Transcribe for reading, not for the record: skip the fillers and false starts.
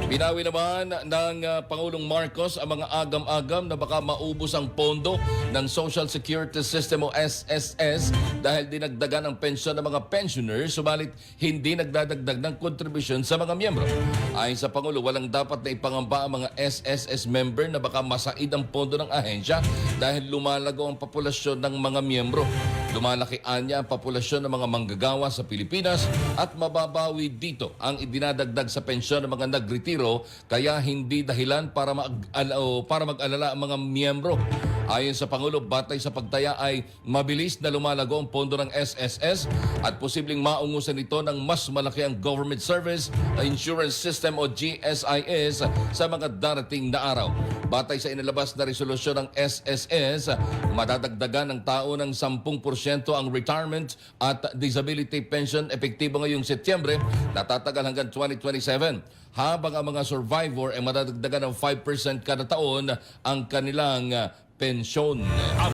Binawi naman ng Pangulong Marcos ang mga agam-agam na baka maubos ang pondo ng Social Security System o SSS dahil dinagdagan ang pensyon ng mga pensioners subalit hindi nagdadagdag ng kontribusyon sa mga miyembro. Ayon sa Pangulo, walang dapat na ipangamba ang mga SSS member na baka masaid ang pondo ng ahensya dahil lumalago ang populasyon ng mga miyembro. Lumalaki anya ang populasyon ng mga manggagawa sa Pilipinas at mababawi dito ang idinadagdag sa pensyon ng mga nagretiro kaya hindi dahilan para mag-alala ang mga miyembro. Ayon sa Pangulo, batay sa pagtaya ay mabilis na lumalago ang pondo ng SSS at posibleng maungusan ito ng mas malaki ang Government Service Insurance System o GSIS sa mga darating na araw. Batay sa inilabas na resolusyon ng SSS, madadagdagan ng tao ng 10% ang retirement at disability pension epektibo ngayong Setyembre na tatagal hanggang 2027. Habang ang mga survivor ay madadagdagan ng 5% kada taon ang kanilang pensyon.